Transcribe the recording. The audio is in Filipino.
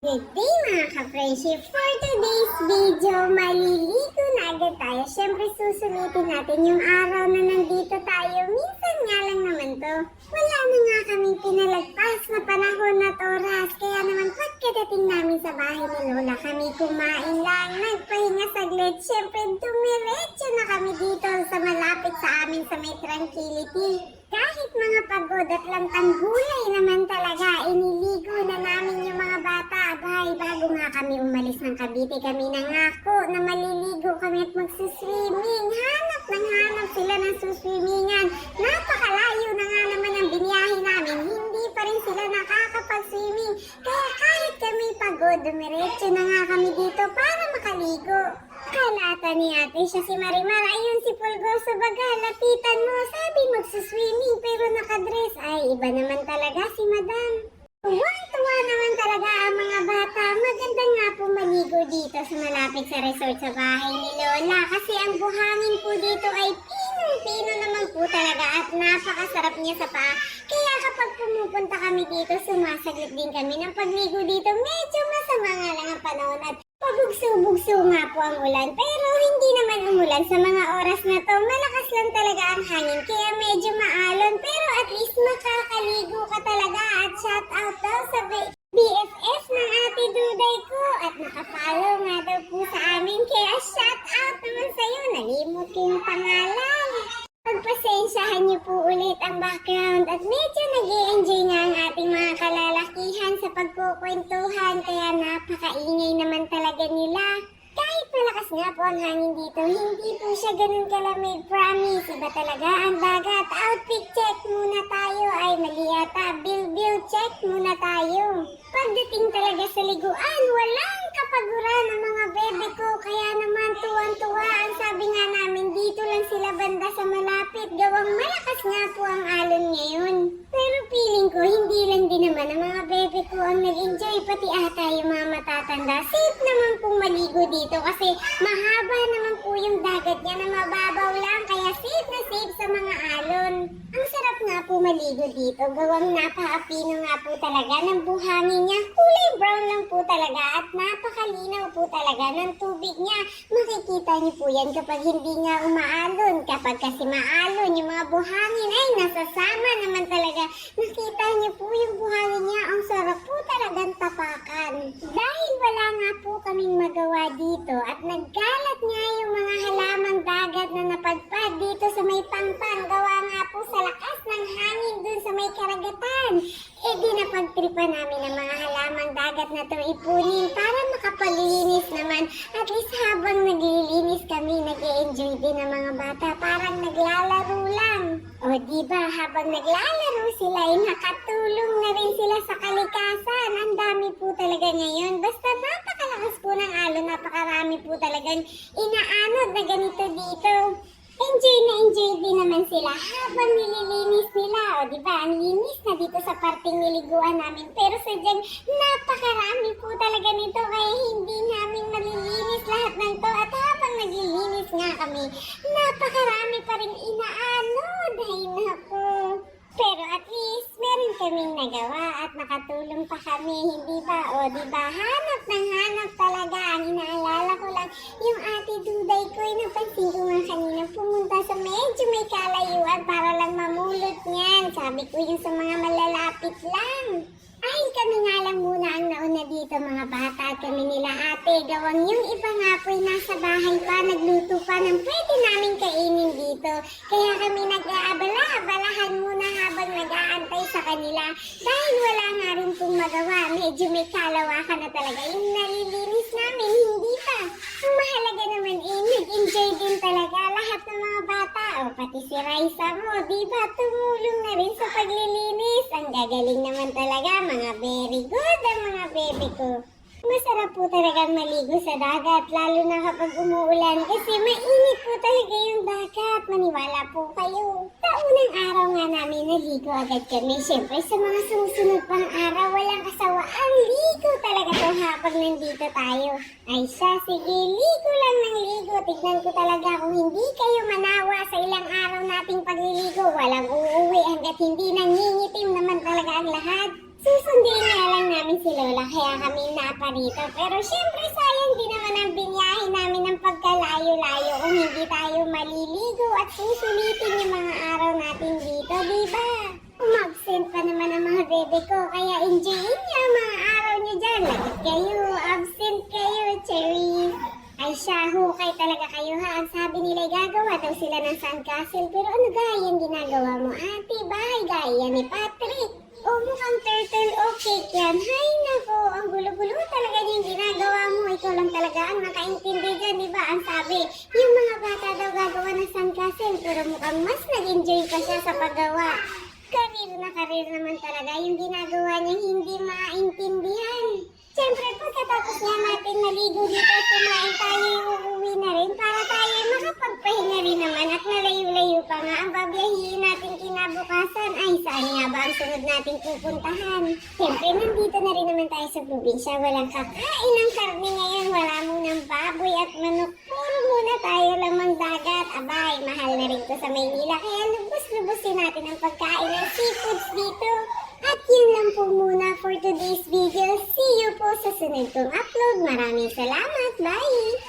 Good day mga ka-friendship! For today's video, maliligo na agad tayo. Siyempre susulitin natin yung araw na nandito tayo. Minsan nga lang naman to. Wala na nga kaming pinalagpas na panahon at oras. Kaya naman pagkadating namin sa bahay ni Lola, kami kumain lang, nagpahinga saglit. Siyempre dumiretso na kami dito sa malapit sa amin sa may tranquility. Kahit mga pagod at lantang gulay naman talaga, iniligo na namin yung mga bata. Abay, bago nga kami umalis ng Cavite, kami nangako na maliligo kami at magsuswimming. Hanap sila ng suswimmingan. Napakalayo na nga naman ang biniyahe namin. Hindi pa rin sila nakakapag-swimming. Kaya kahit kami pagod, dumiretso na nga kami dito para makaligo. Kalata ni ate siya si Marimar. Ayun si Pulgoso, baga, lapitan mo. Sabi magsuswimming pero nakadress. Ay, iba naman talaga si Madam. Tuwang-tuwa naman talaga ang mga bata. Maganda nga po maligo dito sa malapit sa resort sa bahay ni Lola. Kasi ang buhangin po dito ay pinong-pino naman po talaga at napakasarap niya sa paa. Kaya kapag pumupunta kami dito, sumasaglit din kami ng pagligo dito. Medyo masama nga lang ang panahon at pabugso-bugso nga po ang ulan, pero hindi naman umulan sa mga oras na to. Malakas lang talaga ang hangin, kaya medyo maalon, pero at least makakaligo ka talaga. At shout out daw sa BFF ng ate Duday ko at nakafollow nga daw po sa amin, kaya shout out naman sa'yo. Nalimot ko yung pangalan. Pagpasensyahan niyo po ulit ang background at medyo nag-i-enjoy nga ang ating mga kalalakihan sa pagkukwentuhan, kaya napakaingay naman talaga nila. Kahit malakas nga po ang hangin dito, hindi po siya ganun kalamig, promise. Iba talaga ang dagat. Outfit check muna tayo. Ay, mali yata. Bill check muna tayo. Pagdating talaga sa liguan, walang kapaguran ang mga bebe ko. Kaya naman tuwang-tuwa. Ang sabi nga namin, dito lang sila banda sa malapit. Gawang malakas nga po ang alon ngayon. Pero feeling ko, hindi lang din naman ang mga bebe ko ang nag-enjoy. Pati ata yung mga matatanda. Safe naman pong maligo dito kasi mahaba naman po yung dagat niya na mababaw lang. Kaya safe na safe sa mga alon. Ang sarap nga po maligo dito. Gawang napaka-pino nga po talaga ng buhangin niya. Kulay brown lang po talaga at napakalinaw po talaga ng tubig niya. Makikita niyo po yan kapag hindi nga umaalon. Kapag kasi maalon, yung mga buhangin ay nasasama naman talaga. Nakita niyo po yung buhangin niya. Ang sarap po talagang tapakan. Dahil wala nga po kaming magawa dito at nagkalat nga yung mga halamang dagat na napadpad dito sa may pangpang. Gawa nga po sa lakas ng hangin dun sa may karagatan. E di napagtripan namin ang mga halamang dagat na to ipunin para makapalinis naman. At least habang naglilinis kami, nag-e-enjoy din ang mga bata. Parang naglalaro lang. O diba, habang naglalaro sila, ay nakatulong na rin sila sa kalikasan. Ang dami po talaga ngayon. Basta napakalakas po ng alon, napakarami po talagang inaanod na ganito dito. Enjoy na enjoy din naman sila habang nililinis nila. O diba, ang linis na dito sa parting niliguan namin. Pero sadyang napakarami po talaga nito kaya hindi namin malilinis lahat ng to. At habang naglilinis nga kami, napakarami pa rin inaanod. Ay naku. Pero at least meron kaming nagawa at nakatulong pa kami, hindi ba? O diba, hanap ng hanap talaga. Ang inaalala ko lang, yung ate Duday ko, napansin ko nga kanina, pumunta sa medyo may kalayuan para lang mamulot niyan. Sabi ko yung sa mga malalapit lang. Ay, kami nga lang muna ang nauna dito mga bata at kami nila ate. Gawang yung iba nga po'y nasa bahay pa, nagluto pa ng pwede namin kainin dito. Kaya kami nag-aabala-abalahan muna habang nag-aantay sa kanila. Dahil wala nga rin pong magawa, medyo may kalawakan na talaga yung nalilinis namin, hindi pa. Ang mahalaga naman nag-enjoy din talaga lahat ng mga bata. O pati si Raisa mo, diba tumulong na rin sa paglilinis. Ang gagaling naman talaga, mga very good ang mga bebe ko. Masarap po talagang maligo sa dagat, lalo na kapag umuulan kasi mainit po talaga yung dagat. Maniwala po kayo. Sa unang araw nga namin naligo agad kami. Siyempre sa mga susunod pang araw, walang kasawaan. Ligo talaga to habang nandito tayo. Ay siya, sige, ligo lang ng ligo. Tignan ko talaga kung hindi kayo manawa sa ilang araw nating pagliligo. Walang uuwi hanggat hindi nangingitim naman talaga ang lahat. Susundin nga lang namin si Lola kaya kami naparito. Pero syempre sayang din naman ang binyahe namin ng pagkalayo-layo kung hindi tayo maliligo at susulitin yung mga araw natin dito, di ba? Umabsent pa naman ang mga bebe ko kaya enjoyin niyo ang mga araw niyo dyan. Lagot kayo, absent kayo, cherry. Ay siya, hukay talaga kayo ha. Ang sabi nila gagawa daw sila ng sandcastle. Pero ano gaya yung ginagawa mo ate? Bahay gaya ni Patrick. O mukhang turtle o cake yan. Hay nako, ang gulo-gulo talaga yung ginagawa mo. Ikaw lang talaga ang nakaintindi dyan, di ba? Ang sabi, yung mga bata daw gagawa ng sandcastle. Pero mukhang mas nag-enjoy pa siya sa paggawa. Karir na karir naman talaga yung ginagawa niya hindi maintindihan. Siyempre, pagkatapos nga natin maligo dito, kumain tayo, uuwi na rin para tayo makapagpahinga rin naman at malayo-layo pa nga ang babiyahin natin kinabukasan. Ay, saan nga ba ang sunod nating pupuntahan? Siyempre, nandito na rin naman tayo sa probinsya. Walang kakain ng karne ngayon, wala munang baboy at manok. Puro muna tayo lamang dagat. Abay, mahal na rin to sa Maynila. Kaya lubos-lubosin natin ang pagkain ng seafoods dito. At yun lang po muna for today's video. See you po sa sunod kong upload. Maraming salamat. Bye!